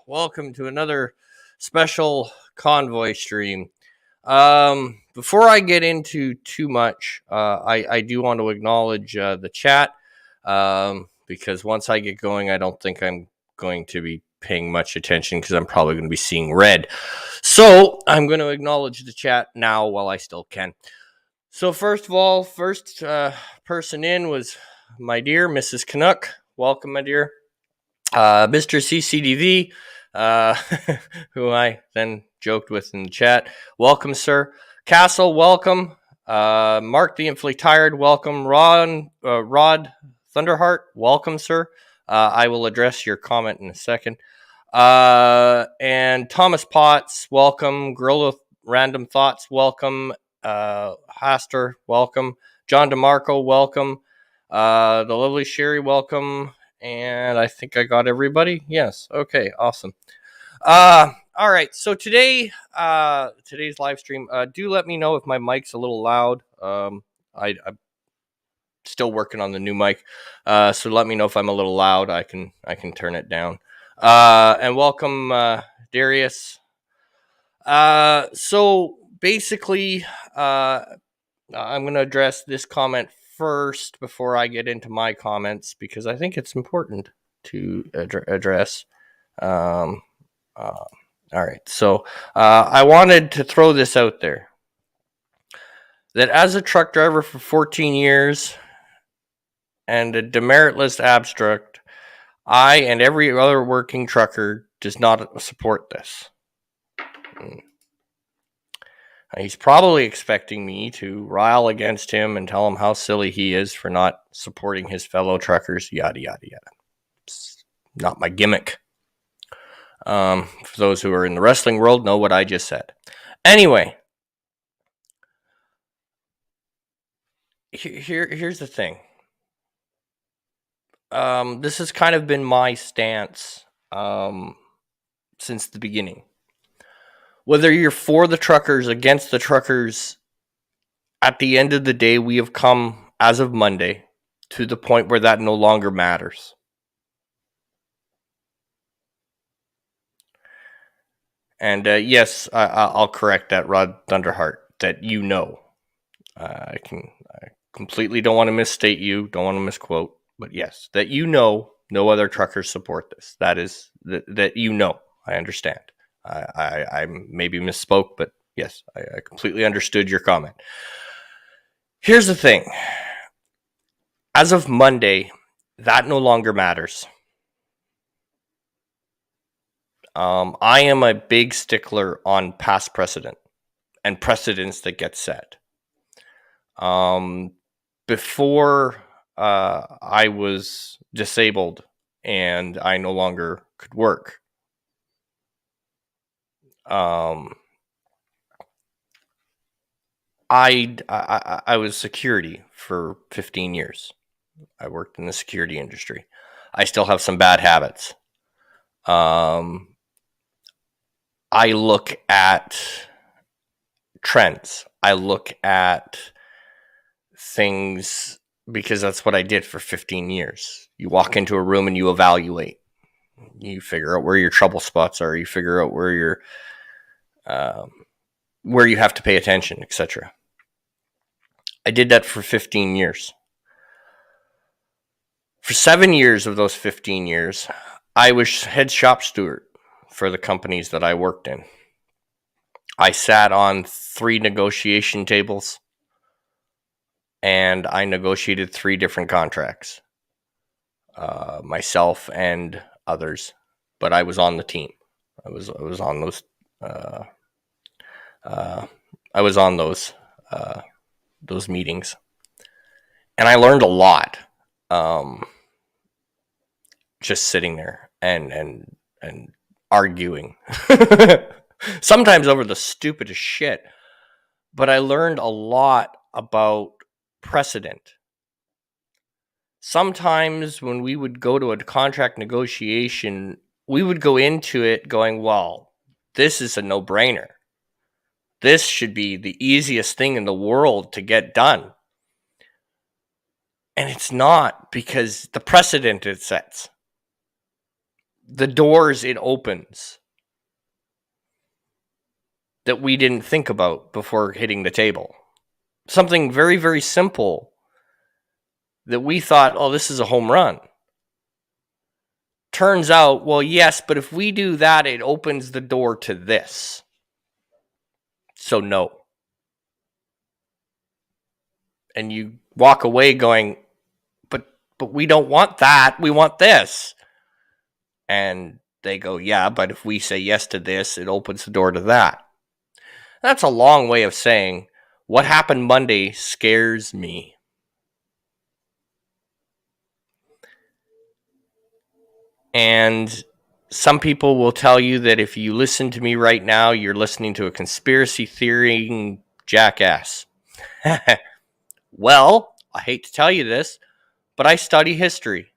Welcome to another special Convoy stream. Before I get into too much, I do want to acknowledge the chat because once I get going, I don't think I'm going to be paying much attention because I'm probably going to be seeing red. So I'm going to acknowledge the chat now while I still can. So first of all, first person in was my dear Mrs. Canuck. Welcome, my dear. Mr. CCDV, who I then joked with in the chat. Welcome, sir. Castle, welcome. Mark the Infly Tired, welcome. Rod Thunderheart, welcome, sir. I will address your comment in a second. And Thomas Potts, welcome. Gorilla Random Thoughts, welcome. Haster, welcome. John DeMarco, welcome. The lovely Sherry, welcome. And I think I got everybody. Yes. Okay. Awesome. All right. So today's live stream. Do let me know if my mic's a little loud. I'm still working on the new mic. So let me know if I'm a little loud. I can turn it down. And welcome, Darius. So basically, I'm going to address this comment first before I get into my comments because I think it's important to address. All right. So I wanted to throw this out there that as a truck driver for 14 years and a demeritless abstract, I and every other working trucker does not support this. He's probably expecting me to rile against him and tell him how silly he is for not supporting his fellow truckers, yada, yada, yada. It's not my gimmick. For those who are in the wrestling world, know what I just said. Anyway, here's the thing. This has kind of been my stance since the beginning. Whether you're for the truckers, against the truckers, at the end of the day, we have come, as of Monday, to the point where that no longer matters. And yes, I'll correct that, Rod Thunderheart, that you know. I completely don't want to misstate you, don't want to misquote, but yes, that you know no other truckers support this. That is, that you know, I understand. I maybe misspoke, but yes, I completely understood your comment. Here's the thing. As of Monday, that no longer matters. I am a big stickler on past precedent and precedents that get set. Before I was disabled and I no longer could work, I was security for 15 years. I worked in the security industry. I still have some bad habits. I look at trends. I look at things because that's what I did for 15 years. You walk into a room and you evaluate. You figure out where your trouble spots are. You figure out where you have to pay attention, etc. I did that for 15 years. For 7 years of those 15 years, I was head shop steward for the companies that I worked in. I sat on 3 negotiation tables and I negotiated 3 different contracts, myself and others, but I was on the team. I was on those. I was on those meetings, and I learned a lot. Just sitting there and arguing, sometimes over the stupidest shit. But I learned a lot about precedent. Sometimes when we would go to a contract negotiation, we would go into it going, well, this is a no-brainer. This should be the easiest thing in the world to get done. And it's not, because the precedent it sets. the doors it opens that we didn't think about before hitting the table. Something very, very simple that we thought, oh, this is a home run. Turns out, well, yes, but if we do that, it opens the door to this. So no. And you walk away going, but we don't want that. We want this. And they go, yeah, but if we say yes to this, it opens the door to that. That's a long way of saying what happened Monday scares me. And some people will tell you that if you listen to me right now, you're listening to a conspiracy theory jackass. Well, I hate to tell you this, but I study history.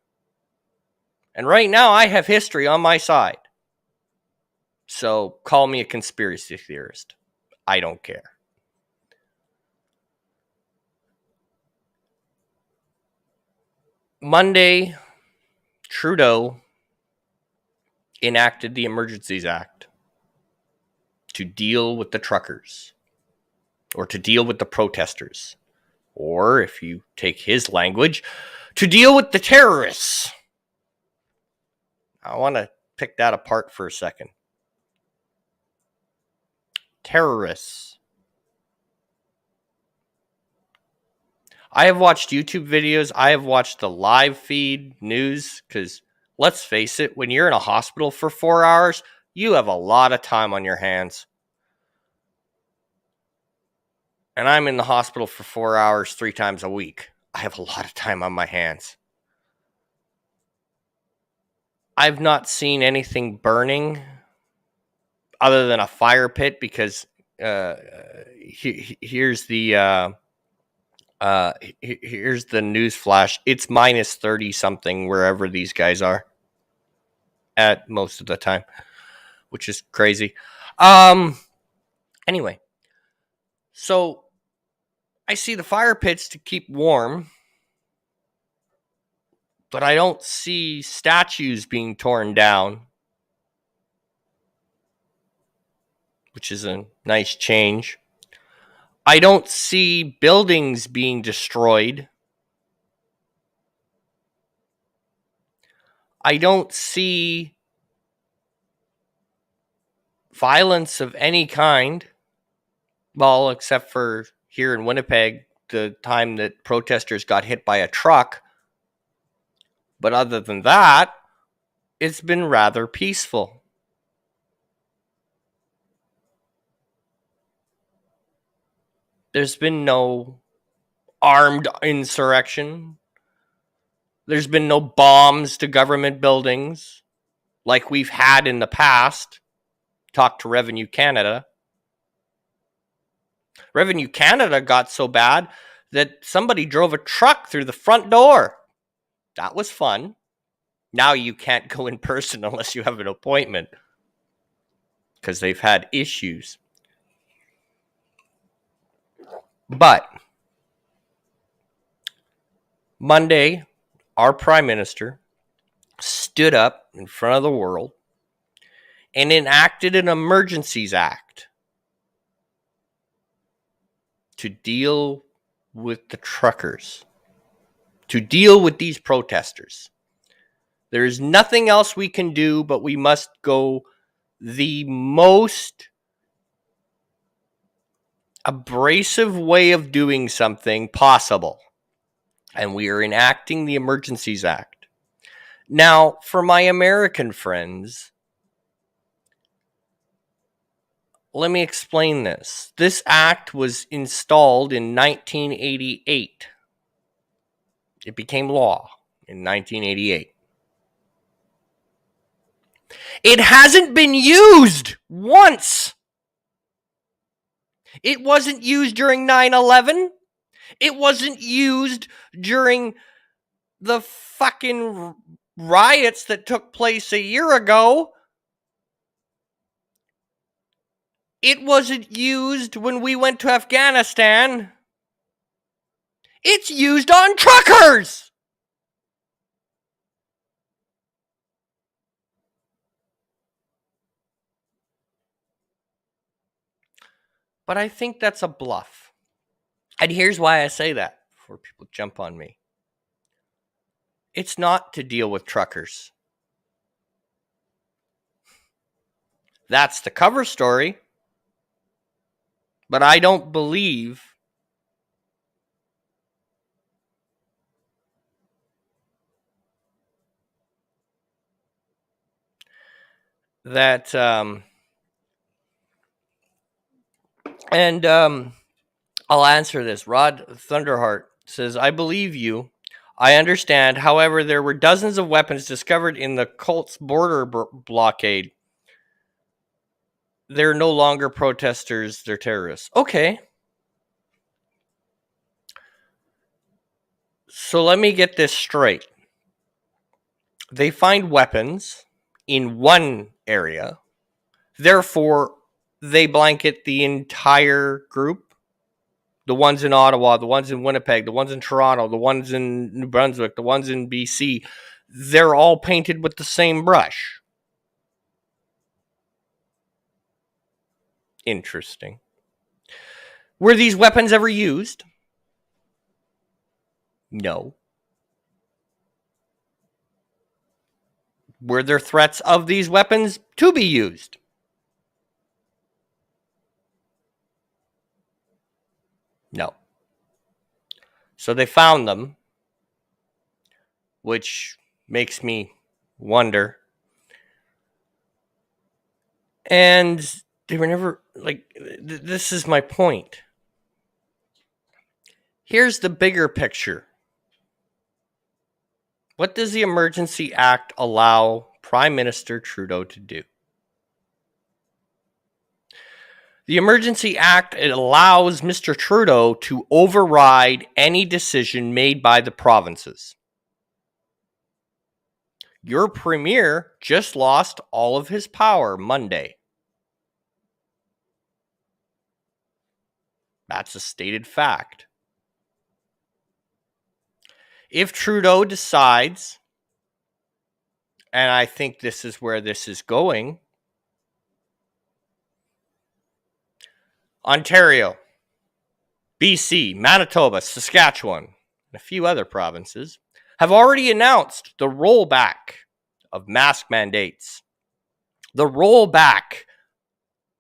And right now I have history on my side. So call me a conspiracy theorist. I don't care. Monday, Trudeau enacted the Emergencies Act to deal with the truckers, or to deal with the protesters, or if you take his language, to deal with the terrorists. I want to pick that apart for a second. Terrorists. I have watched YouTube videos. I have watched the live feed news because let's face it, when you're in a hospital for 4 hours, you have a lot of time on your hands. And I'm in the hospital for 4 hours 3 times a week. I have a lot of time on my hands. I've not seen anything burning other than a fire pit because here's the news flash. It's minus 30 something wherever these guys are at most of the time, which is crazy. Anyway, so I see the fire pits to keep warm, but I don't see statues being torn down, which is a nice change. I don't see buildings being destroyed. I don't see violence of any kind. Well, except for here in Winnipeg, the time that protesters got hit by a truck. But other than that, it's been rather peaceful. There's been no armed insurrection. There's been no bombs to government buildings like we've had in the past. Talk to Revenue Canada. Revenue Canada got so bad that somebody drove a truck through the front door. That was fun. Now you can't go in person unless you have an appointment because they've had issues. But Monday, our Prime Minister stood up in front of the world and enacted an Emergencies Act to deal with the truckers, to deal with these protesters. There is nothing else we can do, but we must go the most abrasive way of doing something possible. And we are enacting the Emergencies Act. Now, for my American friends, let me explain this. This act was installed in 1988. It became law in 1988. It hasn't been used once. It wasn't used during 9/11. It wasn't used during the fucking riots that took place a year ago. It wasn't used when we went to Afghanistan. It's used on truckers. But I think that's a bluff. And here's why I say that before people jump on me. It's not to deal with truckers. That's the cover story. But I don't believe that I'll answer this. Rod Thunderheart says, I believe you. I understand. However, there were dozens of weapons discovered in the Colt's border blockade. They're no longer protesters, they're terrorists. Okay. So let me get this straight. They find weapons in one area. Therefore, they blanket the entire group. The ones in Ottawa, the ones in Winnipeg, the ones in Toronto, the ones in New Brunswick, the ones in BC. They're all painted with the same brush. Interesting. Were these weapons ever used? No. Were there threats of these weapons to be used? No. So they found them, which makes me wonder. And they were never, this is my point. Here's the bigger picture. What does the Emergency Act allow Prime Minister Trudeau to do? The Emergency Act, it allows Mr. Trudeau to override any decision made by the provinces. Your premier just lost all of his power Monday. That's a stated fact. If Trudeau decides, and I think this is where this is going, Ontario, BC, Manitoba, Saskatchewan, and a few other provinces have already announced the rollback of mask mandates, the rollback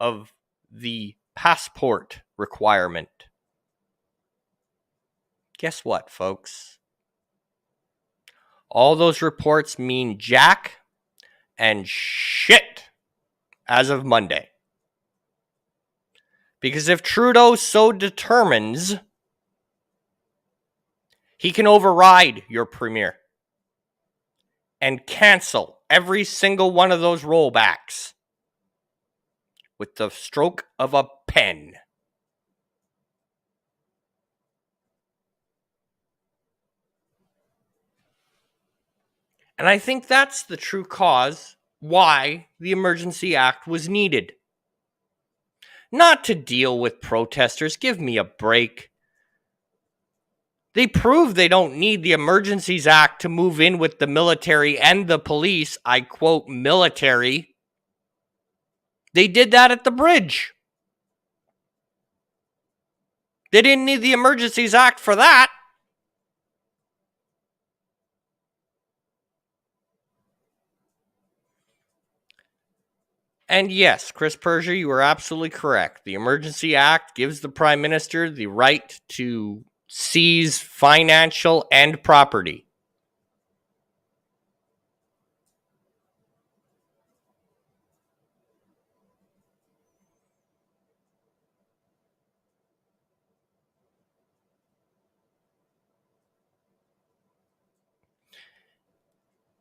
of the passport requirement. Guess what, folks? All those reports mean jack and shit as of Monday. Because if Trudeau so determines, he can override your premier and cancel every single one of those rollbacks with the stroke of a pen. And I think that's the true cause why the Emergency Act was needed. Not to deal with protesters. Give me a break. They prove they don't need the Emergencies Act to move in with the military and the police. I quote, military. They did that at the bridge. They didn't need the Emergencies Act for that. And yes, Chris Persia, you are absolutely correct. The Emergency Act gives the Prime Minister the right to seize financial and property.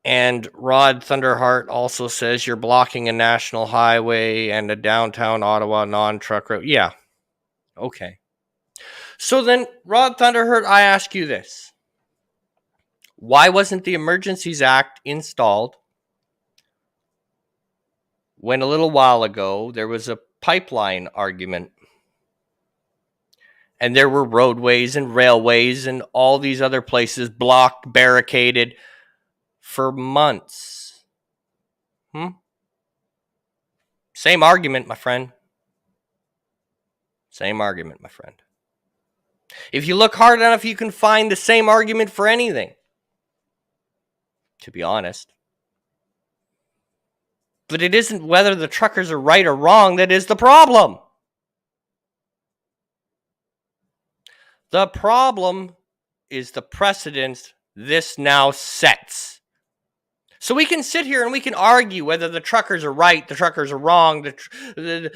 And Rod Thunderheart also says you're blocking a national highway and a downtown Ottawa non-truck road. Yeah. Okay. So then, Rod Thunderheart, I ask you this. Why wasn't the Emergencies Act installed when a little while ago there was a pipeline argument? And there were roadways and railways and all these other places blocked, barricaded for months. Same argument, my friend. Same argument, my friend. If you look hard enough, you can find the same argument for anything, to be honest. But it isn't whether the truckers are right or wrong that is the problem. The problem is the precedent this now sets. So we can sit here and we can argue whether the truckers are right, the truckers are wrong, they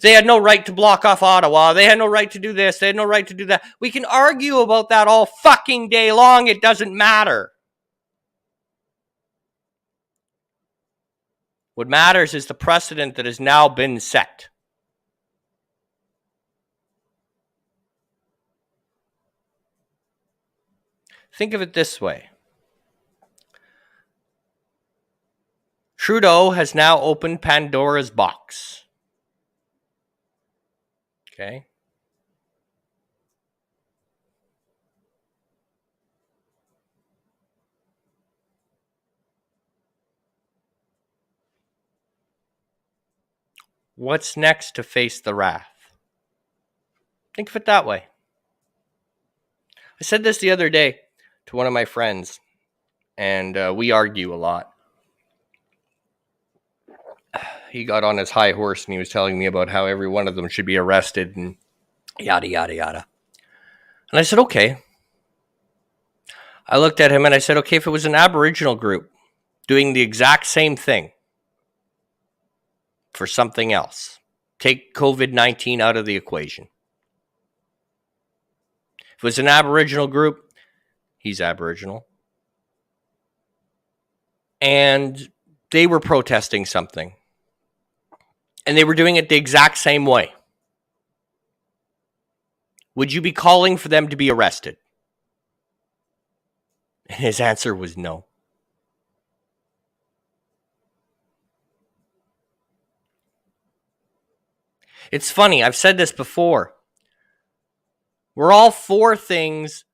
had no right to block off Ottawa, they had no right to do this, they had no right to do that. We can argue about that all fucking day long. It doesn't matter. What matters is the precedent that has now been set. Think of it this way. Trudeau has now opened Pandora's box. Okay? What's next to face the wrath? Think of it that way. I said this the other day to one of my friends, and we argue a lot. He got on his high horse and he was telling me about how every one of them should be arrested and yada, yada, yada. And I said, okay. I looked at him and I said, okay, if it was an Aboriginal group doing the exact same thing for something else, take COVID-19 out of the equation. If it was an Aboriginal group, he's Aboriginal, and they were protesting something, and they were doing it the exact same way, would you be calling for them to be arrested? And his answer was no. It's funny, I've said this before. We're all for things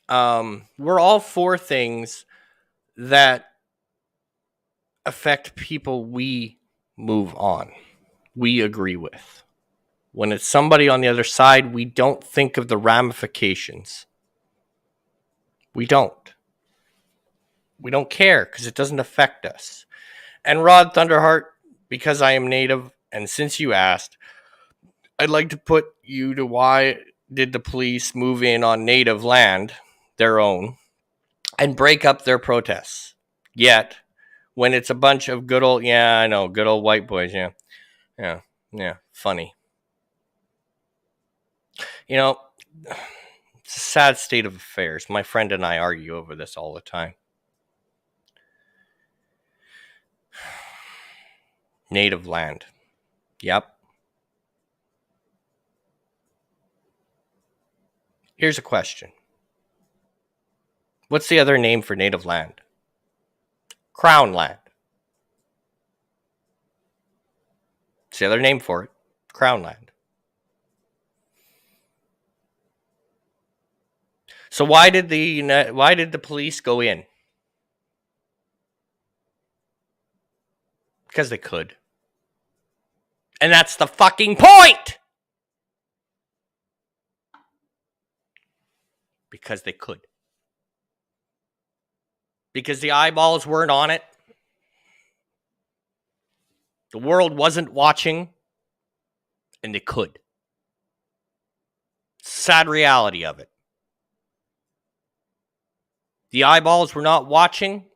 we're all for things that affect people we move on, we agree with. When it's somebody on the other side, we don't think of the ramifications. We don't. We don't care because it doesn't affect us. And Rod Thunderheart, because I am Native, and since you asked, I'd like to put you to why did the police move in on Native land, their own, and break up their protests? Yet, when it's a bunch of good old white boys, yeah, funny. You know, it's a sad state of affairs. My friend and I argue over this all the time. Native land. Yep. Here's a question. What's the other name for native land? Crown land. It's the other name for it. Crown land. So why did the police go in? Because they could. And that's the fucking point! Because they could. Because the eyeballs weren't on it. The world wasn't watching. And they could. Sad reality of it. The eyeballs were not watching.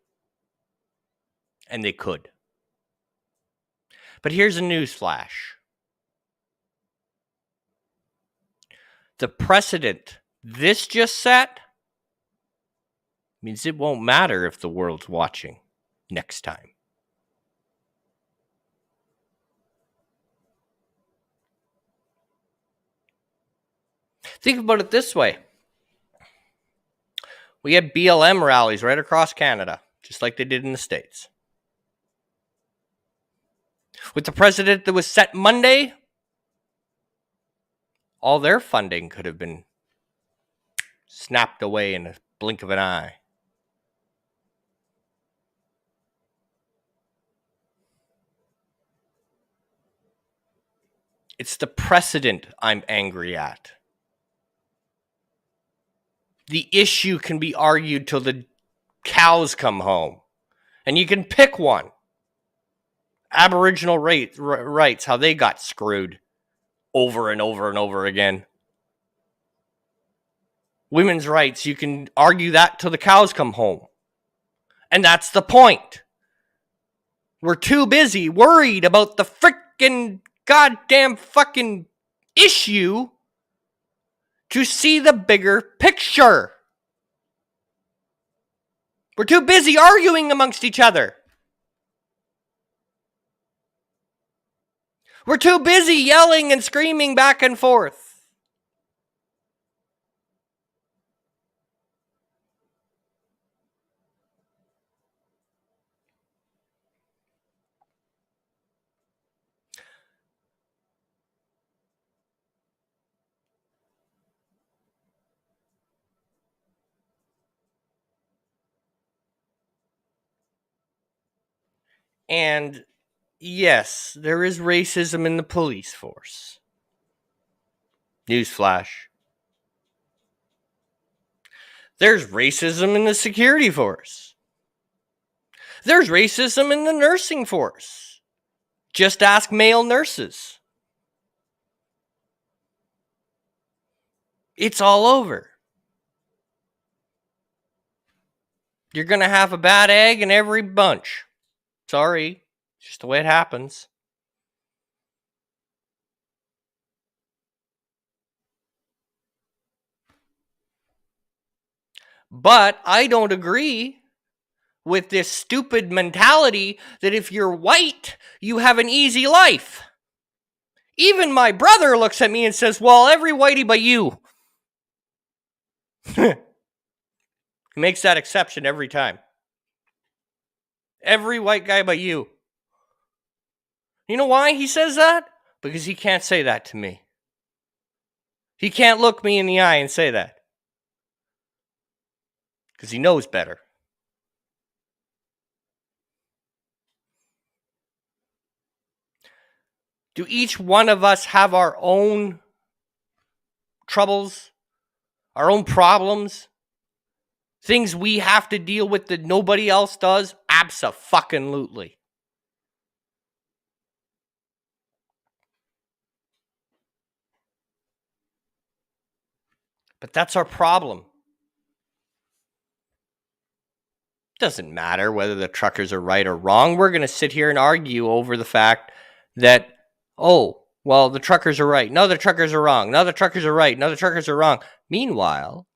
And they could. But here's a news flash. The precedent this just set means it won't matter if the world's watching next time. Think about it this way. We had BLM rallies right across Canada, just like they did in the States. With the precedent that was set Monday, all their funding could have been snapped away in a blink of an eye. It's the precedent I'm angry at. The issue can be argued till the cows come home. And you can pick one. Aboriginal rights, how they got screwed over and over and over again. Women's rights, you can argue that till the cows come home. And that's the point. We're too busy worried about the frickin' goddamn fucking issue to see the bigger picture. We're too busy arguing amongst each other. We're too busy yelling and screaming back and forth. And yes, there is racism in the police force. Newsflash. There's racism in the security force. There's racism in the nursing force. Just ask male nurses. It's all over. You're going to have a bad egg in every bunch. Sorry, just the way it happens. But I don't agree with this stupid mentality that if you're white, you have an easy life. Even my brother looks at me and says, well, every whitey but you. He makes that exception every time. Every white guy but you. You know why he says that? Because he can't say that to me. He can't look me in the eye and say that. Because he knows better. Do each one of us have our own troubles? Our own problems? Things we have to deal with that nobody else does? Abso-fucking-lutely. But that's our problem. Doesn't matter whether the truckers are right or wrong. We're going to sit here and argue over the fact that, oh, well, the truckers are right. No, the truckers are wrong. No, the truckers are right. No, the truckers are wrong. Meanwhile,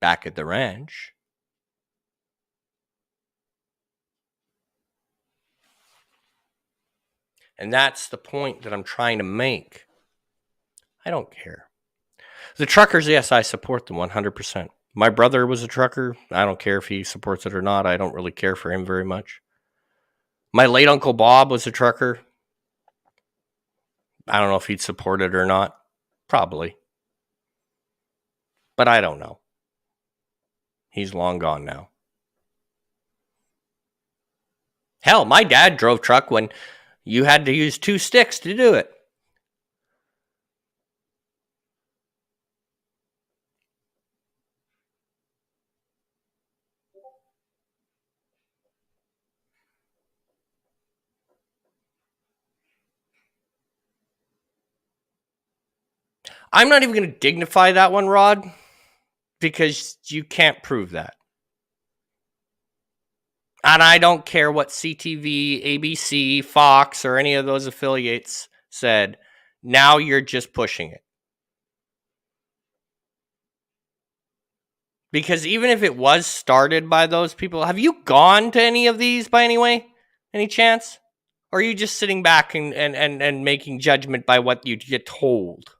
back at the ranch, and that's the point that I'm trying to make. I don't care. The truckers, yes, I support them 100%. My brother was a trucker. I don't care if he supports it or not. I don't really care for him very much. My late Uncle Bob was a trucker. I don't know if he'd support it or not. Probably. But I don't know. He's long gone now. Hell, my dad drove truck when you had to use 2 sticks to do it. I'm not even going to dignify that one, Rod, because you can't prove that. And I don't care what CTV, ABC, Fox, or any of those affiliates said. Now you're just pushing it. Because even if it was started by those people, have you gone to any of these by any way? Any chance? Or are you just sitting back and making judgment by what you get told?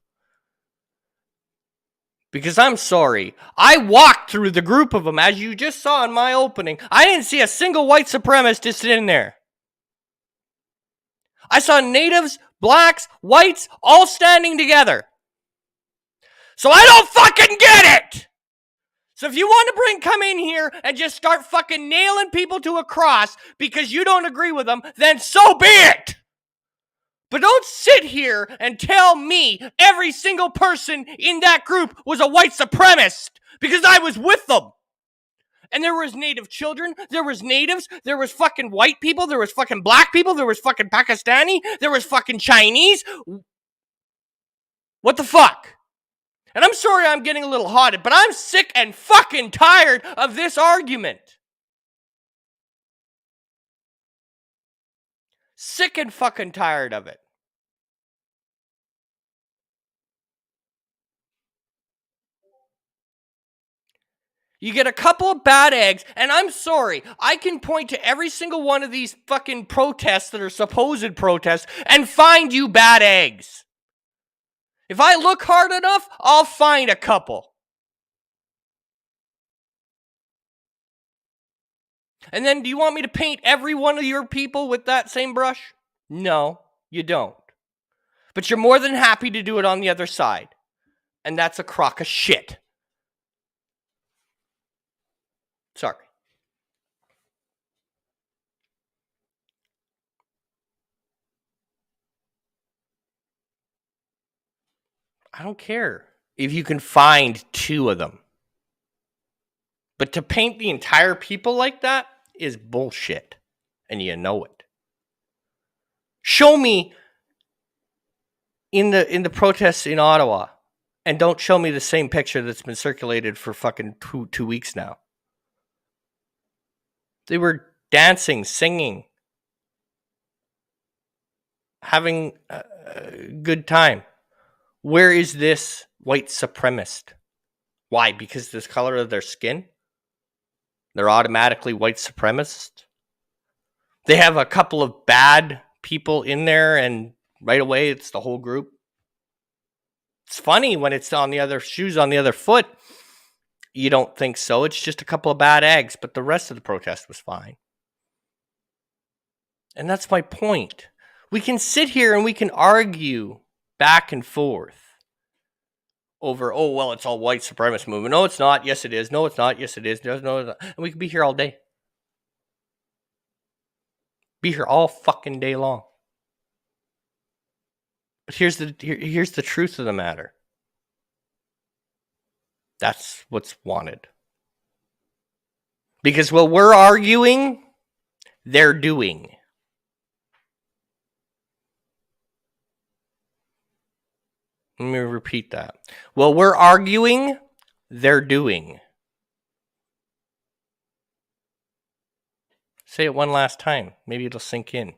Because I'm sorry, I walked through the group of them, as you just saw in my opening. I didn't see a single white supremacist in there. I saw natives, blacks, whites, all standing together. So I don't fucking get it! So if you want to come in here and just start fucking nailing people to a cross because you don't agree with them, then so be it! But don't sit here and tell me every single person in that group was a white supremacist because I was with them. And there was native children, there was natives, there was fucking white people, there was fucking black people, there was fucking Pakistani, there was fucking Chinese. What the fuck? And I'm sorry I'm getting a little hot, but I'm sick and fucking tired of this argument. Sick and fucking tired of it. You get a couple of bad eggs, and I'm sorry, I can point to every single one of these fucking protests that are supposed protests and find you bad eggs. If I look hard enough, I'll find a couple. And then do you want me to paint every one of your people with that same brush? No, you don't. But you're more than happy to do it on the other side. And that's a crock of shit. Sorry. I don't care if you can find two of them. But to paint the entire people like that is bullshit. And you know it. Show me in the protests in Ottawa, and don't show me the same picture that's been circulated for fucking two weeks now. They were dancing, singing, having a good time. Where is this white supremacist? Why? Because of the color of their skin? They're automatically white supremacists? They have a couple of bad people in there and right away it's the whole group? It's funny when it's on the other shoes on the other foot. You don't think so. It's just a couple of bad eggs, but the rest of the protest was fine. And that's my point. We can sit here and we can argue back and forth over, oh, well, it's all white supremacist movement. No, it's not. Yes, it is. No, it's not. Yes, it is. No, it's not. And we could be here all day. Be here all fucking day long. But here's the truth of the matter. That's what's wanted. Because while we're arguing, they're doing. Let me repeat that. While we're arguing, they're doing. Say it one last time. Maybe it'll sink in.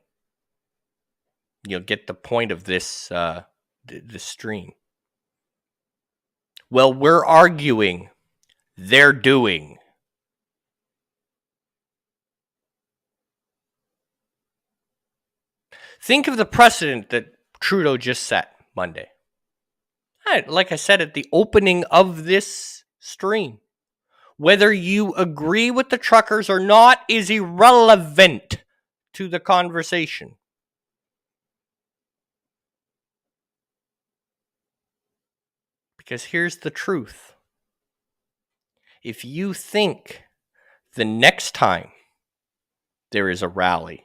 You'll get the point of this this stream. Well, we're arguing. They're doing. Think of the precedent that Trudeau just set Monday. Like I said at the opening of this stream, whether you agree with the truckers or not is irrelevant to the conversation. Because here's the truth. If you think the next time there is a rally,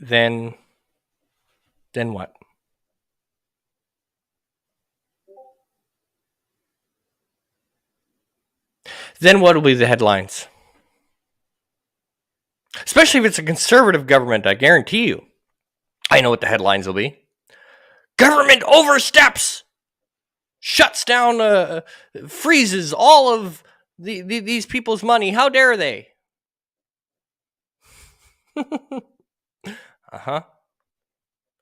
then what? Then what will be the headlines? Especially if it's a conservative government, I guarantee you. I know what the headlines will be. Government oversteps, shuts down, freezes all of these people's money. How dare they? Uh-huh.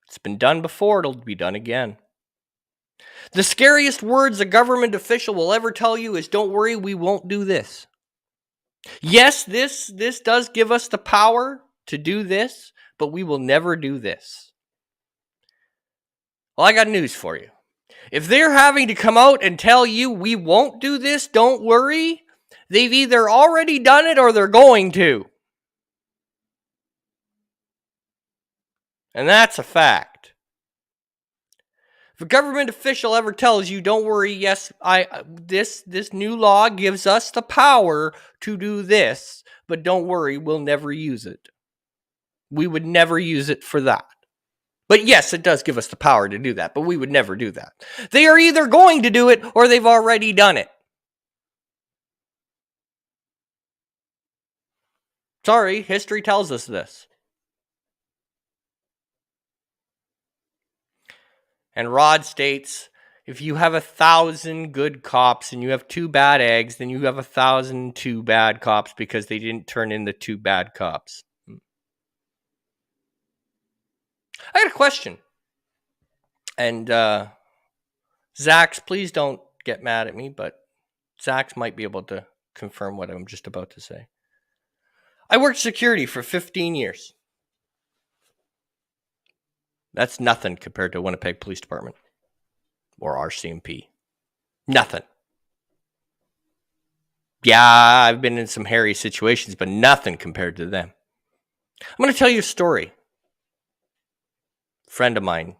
It's been done before. It'll be done again. The scariest words a government official will ever tell you is, don't worry, we won't do this. Yes, this does give us the power to do this, but we will never do this. Well, I got news for you. If they're having to come out and tell you we won't do this, don't worry, they've either already done it or they're going to. And that's a fact. If a government official ever tells you, "Don't worry, yes, this new law gives us the power to do this, but don't worry, we'll never use it." We would never use it for that. But yes, it does give us the power to do that, but we would never do that. They are either going to do it or they've already done it. Sorry, history tells us this. And Rod states, if you have 1,000 good cops and you have 2 bad eggs, then you have 1,000 2 bad cops because they didn't turn in the 2 bad cops. I got a question. And Zax, please don't get mad at me, but Zax might be able to confirm what I'm just about to say. I worked security for 15 years. That's nothing compared to Winnipeg Police Department or RCMP. Nothing. Yeah, I've been in some hairy situations, but nothing compared to them. I'm going to tell you a story. A friend of mine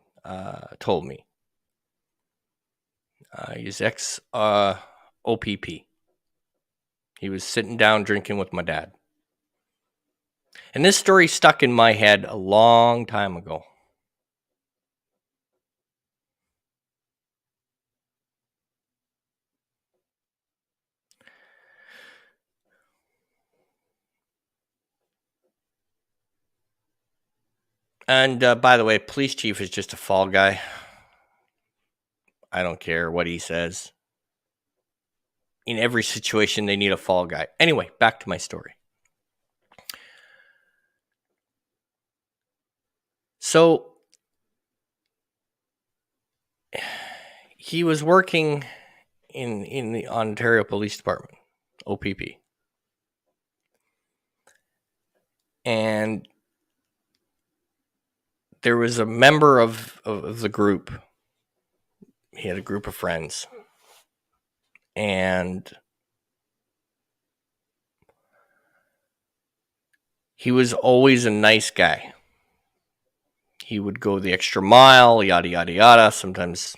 told me. He's ex-OPP. He was sitting down drinking with my dad. And this story stuck in my head a long time ago. And by the way, police chief is just a fall guy. I don't care what he says. In every situation, they need a fall guy. Anyway, back to my story. So he was working in the Ontario Police Department, OPP. And there was a member of the group. He had a group of friends. And he was always a nice guy. He would go the extra mile, yada, yada, yada. Sometimes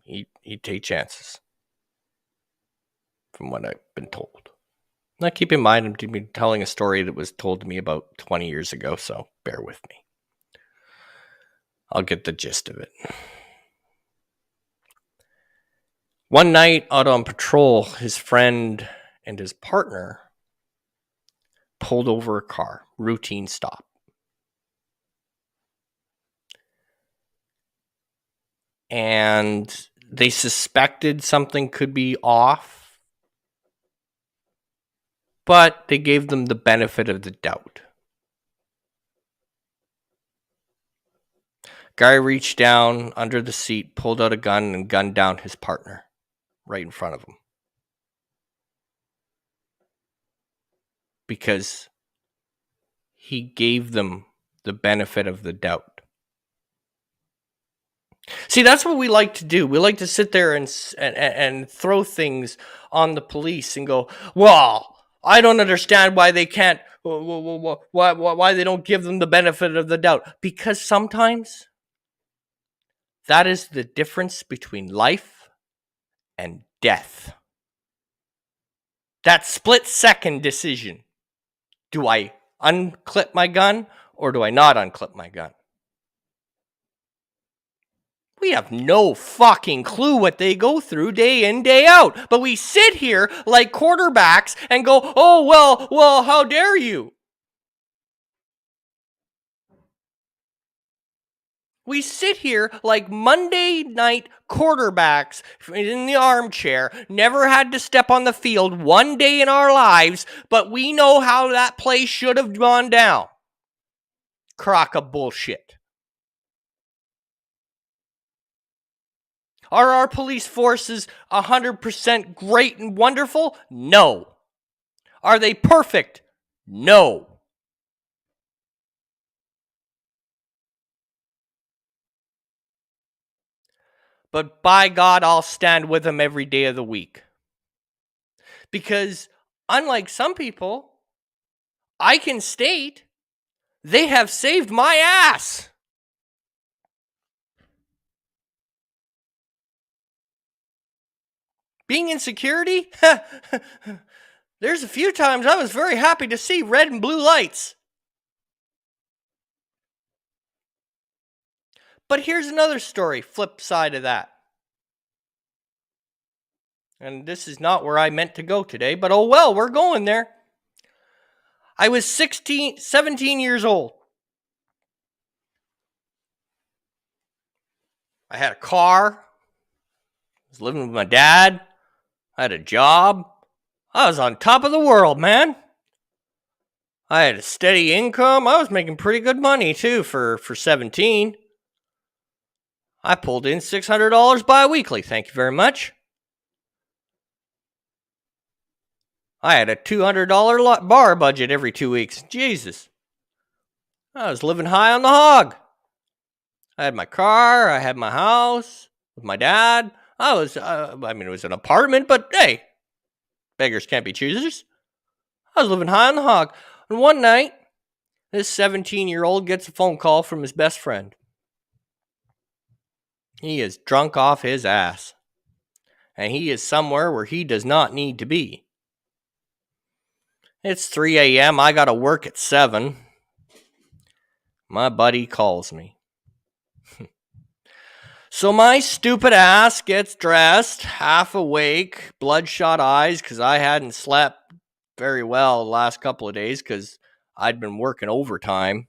he'd take chances, from what I've been told. Now, keep in mind, I'm telling a story that was told to me about 20 years ago, so bear with me. I'll get the gist of it. One night out on patrol, his friend and his partner pulled over a car, routine stop. And they suspected something could be off, but they gave them the benefit of the doubt. Guy reached down under the seat, pulled out a gun, and gunned down his partner right in front of him. Because he gave them the benefit of the doubt. See, that's what we like to do. We like to sit there and throw things on the police and go, well, I don't understand why they can't, why they don't give them the benefit of the doubt. Because sometimes that is the difference between life and death. That split-second decision. Do I unclip my gun or do I not unclip my gun? We have no fucking clue what they go through day in, day out. But we sit here like quarterbacks and go, oh, well, how dare you? We sit here like Monday night quarterbacks in the armchair, never had to step on the field one day in our lives, but we know how that play should have gone down. Crock of bullshit. Are our police forces 100% great and wonderful? No. Are they perfect? No. But by God, I'll stand with them every day of the week. Because unlike some people, I can state they have saved my ass. Being in security, there's a few times I was very happy to see red and blue lights. But here's another story, flip side of that. And this is not where I meant to go today, but oh well, we're going there. I was 17 years old. I had a car. I was living with my dad. I had a job. I was on top of the world, man. I had a steady income. I was making pretty good money too for 17. I pulled in $600 bi-weekly. Thank you very much. I had a $200 bar budget every 2 weeks. Jesus. I was living high on the hog. I had my car. I had my house with my dad. It was an apartment, but hey, beggars can't be choosers. I was living high on the hog. And one night, this 17-year-old gets a phone call from his best friend. He is drunk off his ass. And he is somewhere where he does not need to be. It's 3 a.m. I got to work at 7. My buddy calls me. So my stupid ass gets dressed, half awake, bloodshot eyes, because I hadn't slept very well the last couple of days because I'd been working overtime.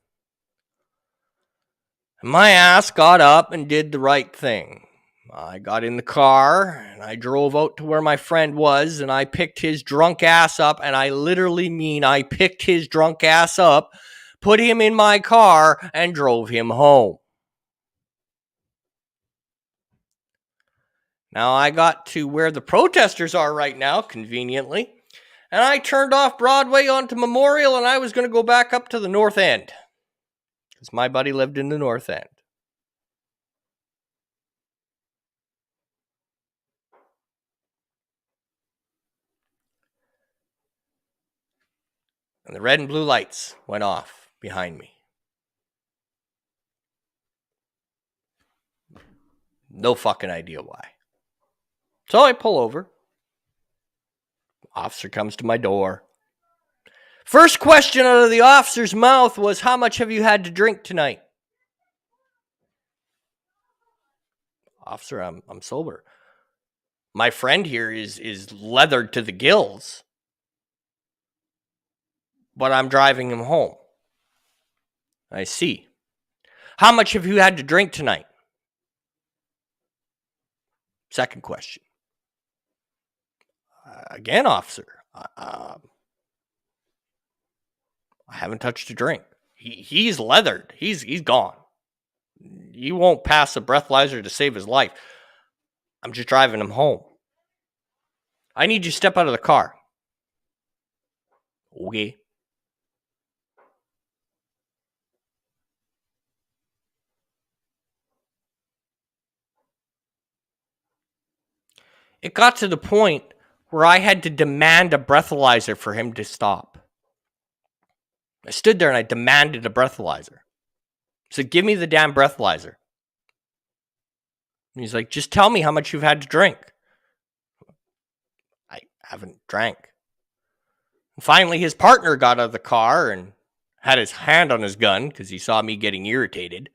And my ass got up and did the right thing. I got in the car and I drove out to where my friend was and I picked his drunk ass up, and I literally mean I picked his drunk ass up, put him in my car, and drove him home. Now I got to where the protesters are right now, conveniently, and I turned off Broadway onto Memorial, and I was going to go back up to the North End because my buddy lived in the North End. And the red and blue lights went off behind me. No fucking idea why. So I pull over. Officer comes to my door. First question out of the officer's mouth was, "How much have you had to drink tonight?" Officer, I'm sober. My friend here is leathered to the gills, but I'm driving him home. I see. How much have you had to drink tonight? Second question. Again, officer, I haven't touched a drink. He's leathered. He's gone. You won't pass a breathalyzer to save his life. I'm just driving him home. I need you to step out of the car. Okay. It got to the point where I had to demand a breathalyzer for him to stop. I stood there and I demanded a breathalyzer. I said, "Give me the damn breathalyzer." And he's like, "Just tell me how much you've had to drink." I haven't drank. And finally, his partner got out of the car and had his hand on his gun because he saw me getting irritated.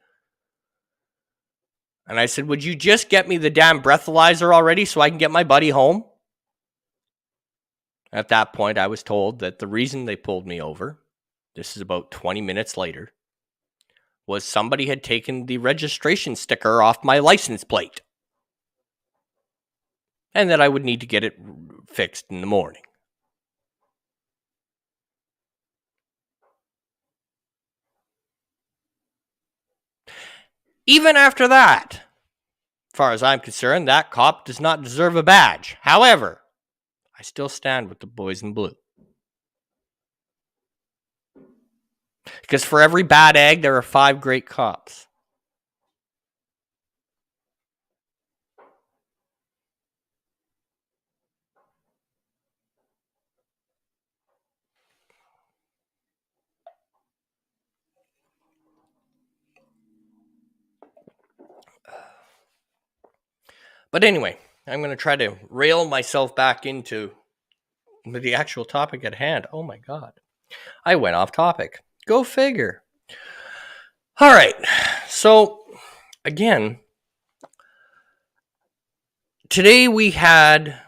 And I said, "Would you just get me the damn breathalyzer already so I can get my buddy home?" At that point, I was told that the reason they pulled me over, this is about 20 minutes later, was somebody had taken the registration sticker off my license plate. And that I would need to get it fixed in the morning. Even after that, as far as I'm concerned, that cop does not deserve a badge. However, I still stand with the boys in blue. Because for every bad egg, there are 5 great cops. But anyway, I'm going to try to rail myself back into the actual topic at hand. Oh my God. I went off topic. Go figure. All right. So, again, today we had,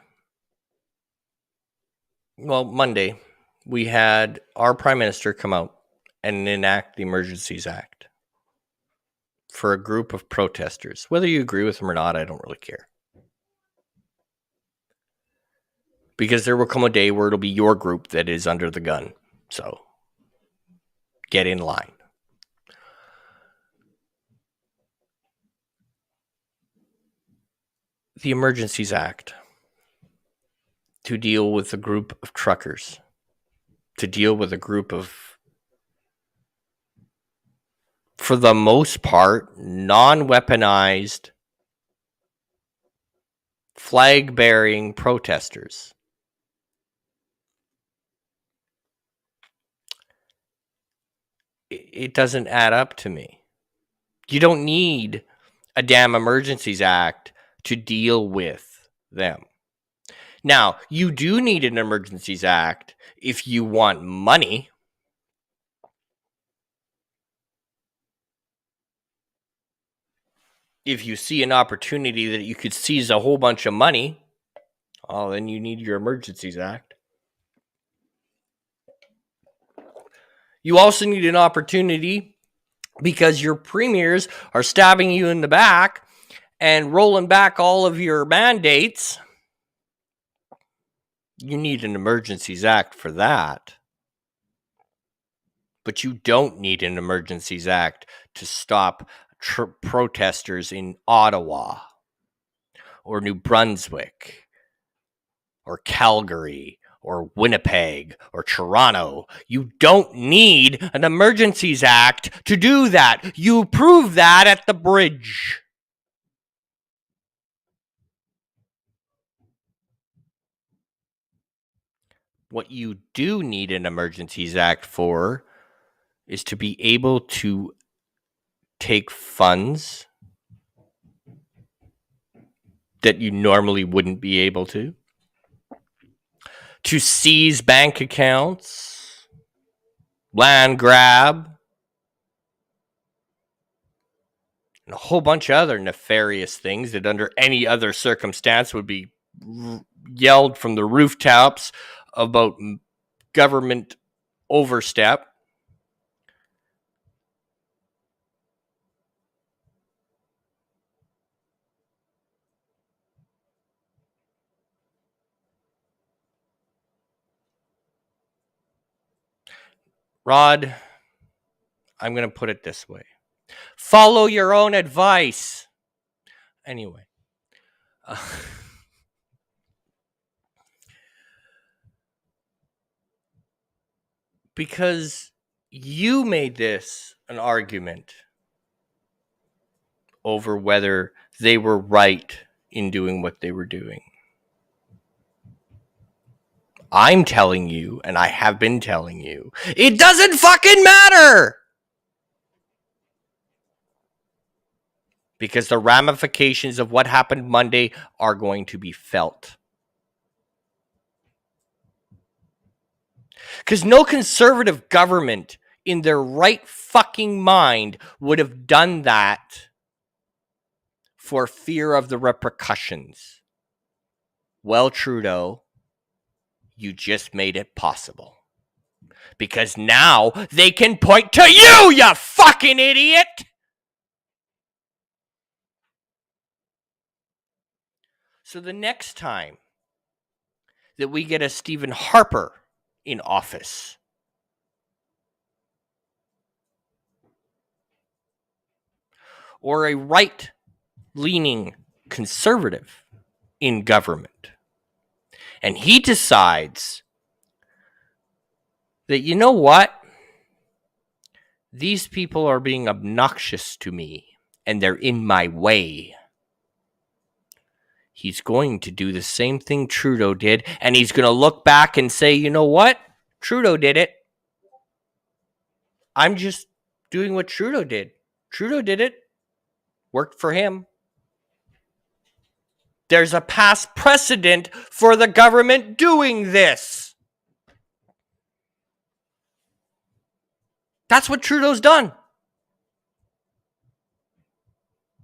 Monday, we had our Prime Minister come out and enact the Emergencies Act for a group of protesters. Whether you agree with them or not, I don't really care. Because there will come a day where it'll be your group that is under the gun. So, get in line. The Emergencies Act to deal with a group of truckers, to deal with a group of, for the most part, non-weaponized, flag-bearing protesters. It doesn't add up to me. You don't need a damn Emergencies Act to deal with them. Now, you do need an Emergencies Act if you want money. If you see an opportunity that you could seize a whole bunch of money, then you need your Emergencies Act. You also need an opportunity because your premiers are stabbing you in the back and rolling back all of your mandates. You need an Emergencies Act for that. But you don't need an Emergencies Act to stop protesters in Ottawa or New Brunswick or Calgary or Winnipeg or Toronto. You don't need an Emergencies Act to do that. You prove that at the bridge. What you do need an Emergencies Act for is to be able to take funds that you normally wouldn't be able to seize bank accounts, land grab, and a whole bunch of other nefarious things that under any other circumstance would be yelled from the rooftops about government overstep. Rod, I'm going to put it this way. Follow your own advice. Anyway. Because you made this an argument over whether they were right in doing what they were doing. I'm telling you, and I have been telling you, it doesn't fucking matter! Because the ramifications of what happened Monday are going to be felt. Because no conservative government in their right fucking mind would have done that for fear of the repercussions. Well, Trudeau, you just made it possible. Because now they can point to you fucking idiot! So the next time that we get a Stephen Harper in office, or a right-leaning conservative in government, and he decides that, you know what? These people are being obnoxious to me, and they're in my way. He's going to do the same thing Trudeau did, and he's going to look back and say, you know what? Trudeau did it. I'm just doing what Trudeau did. Trudeau did it. Worked for him. There's a past precedent for the government doing this. That's what Trudeau's done.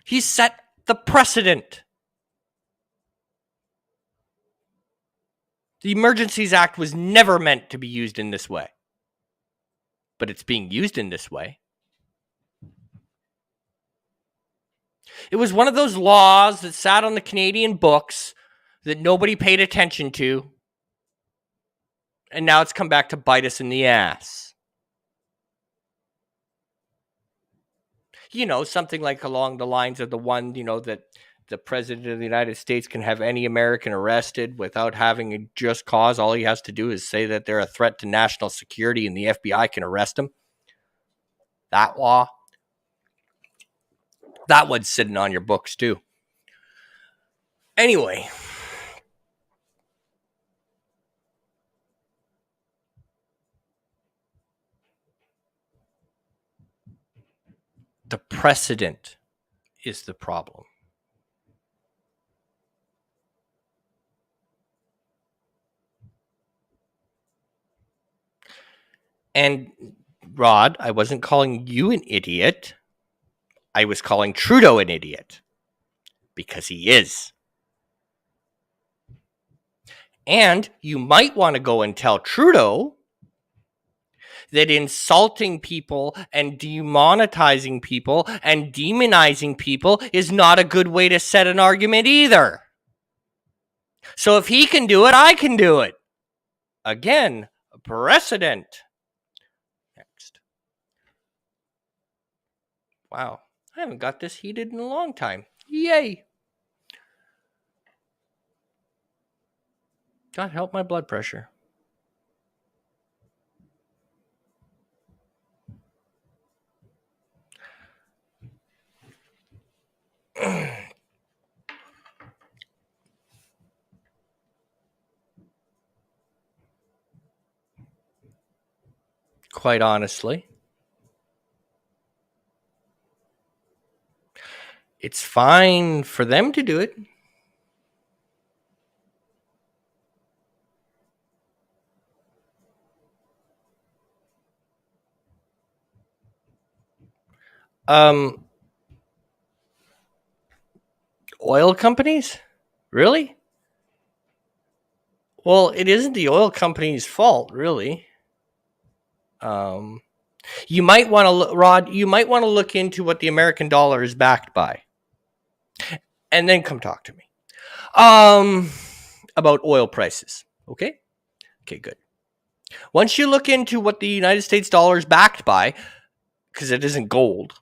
He set the precedent. The Emergencies Act was never meant to be used in this way, but it's being used in this way. It was one of those laws that sat on the Canadian books that nobody paid attention to, and now it's come back to bite us in the ass. Something like along the lines of the one, that the president of the United States can have any American arrested without having a just cause. All he has to do is say that they're a threat to national security and the FBI can arrest him. That law. That one's sitting on your books too. Anyway. The precedent is the problem. And Rod, I wasn't calling you an idiot. I was calling Trudeau an idiot. Because he is. And you might want to go and tell Trudeau that insulting people and demonetizing people and demonizing people is not a good way to set an argument either. So if he can do it, I can do it. Again, a precedent. Next. Wow, I haven't got this heated in a long time. Yay. God help my blood pressure. Quite honestly, it's fine for them to do it. Oil companies? Really? Well, it isn't the oil company's fault, really. You might want to, Rod, you might want to look into what the American dollar is backed by. And then come talk to me. About oil prices. Okay? Okay, good. Once you look into what the United States dollar is backed by, because it isn't gold,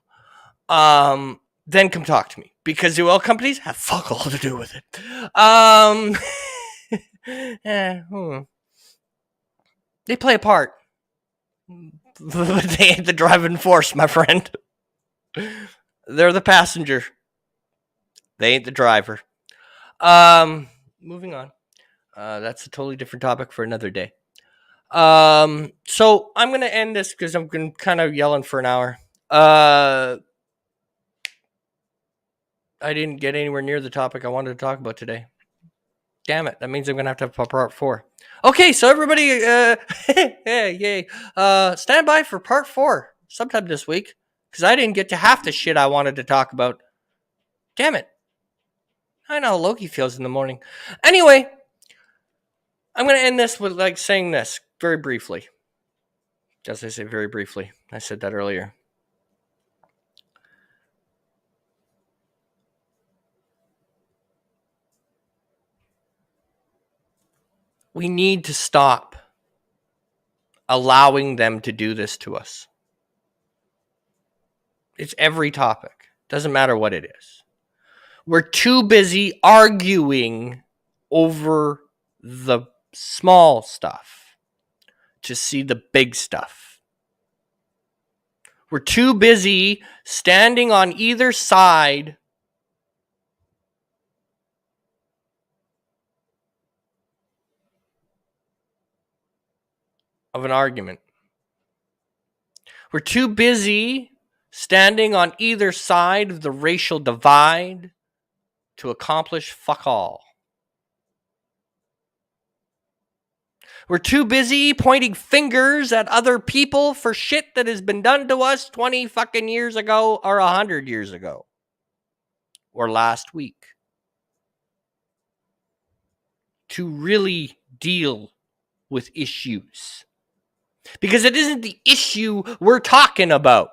then come talk to me. Because the oil companies have fuck all to do with it. They play a part. But they ain't the driving force, my friend. They're the passenger. They ain't the driver. Moving on. That's a totally different topic for another day. So I'm going to end this because I'm kind of yelling for an hour. I didn't get anywhere near the topic I wanted to talk about today. Damn it. That means I'm going to have part 4. Okay, so everybody, yay. Stand by for part 4 sometime this week because I didn't get to half the shit I wanted to talk about. Damn it. I know how Loki feels in the morning. Anyway, I'm going to end this with saying this very briefly. As I say, very briefly. I said that earlier. We need to stop allowing them to do this to us. It's every topic. Doesn't matter what it is. We're too busy arguing over the small stuff to see the big stuff. We're too busy standing on either side of an argument. We're too busy standing on either side of the racial divide to accomplish fuck all. We're too busy pointing fingers at other people for shit that has been done to us 20 fucking years ago or 100 years ago or last week to really deal with issues. Because it isn't the issue we're talking about.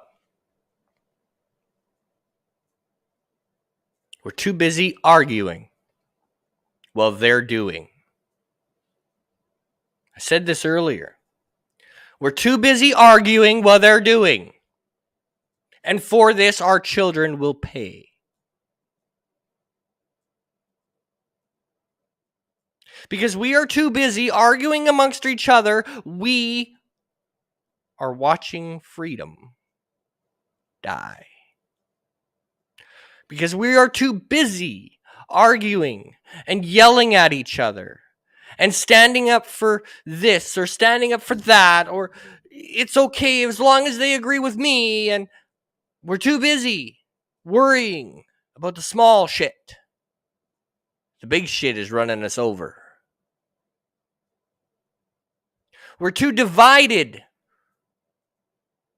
We're too busy arguing while they're doing. I said this earlier. We're too busy arguing while they're doing. And for this, our children will pay. Because we are too busy arguing amongst each other, we are watching freedom die. Because we are too busy arguing and yelling at each other and standing up for this or standing up for that, or it's okay as long as they agree with me, and we're too busy worrying about the small shit. The big shit is running us over. We're too divided.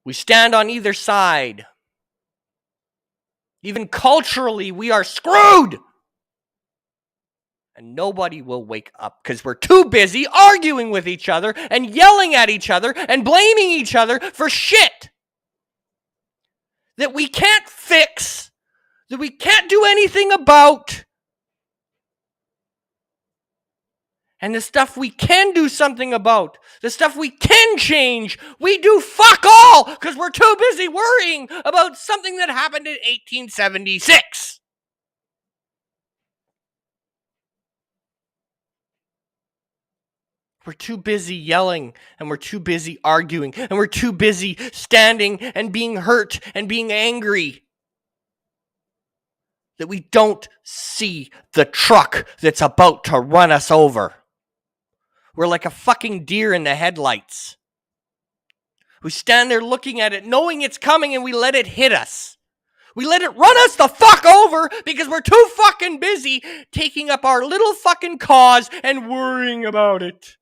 We stand on either side. Even culturally, we are screwed. And nobody will wake up because we're too busy arguing with each other and yelling at each other and blaming each other for shit that we can't fix, that we can't do anything about. And the stuff we can do something about, the stuff we can change, we do fuck all because we're too busy worrying about something that happened in 1876. We're too busy yelling, and we're too busy arguing, and we're too busy standing and being hurt and being angry that we don't see the truck that's about to run us over. We're like a fucking deer in the headlights. We stand there looking at it, knowing it's coming, and we let it hit us. We let it run us the fuck over because we're too fucking busy taking up our little fucking cause and worrying about it.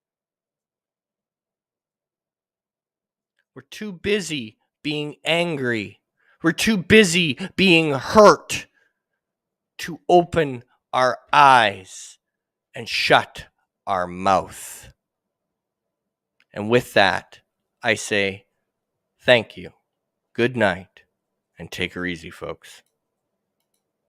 We're too busy being angry. We're too busy being hurt to open our eyes and shut our mouth. And with that, I say thank you, good night, and take her easy, folks.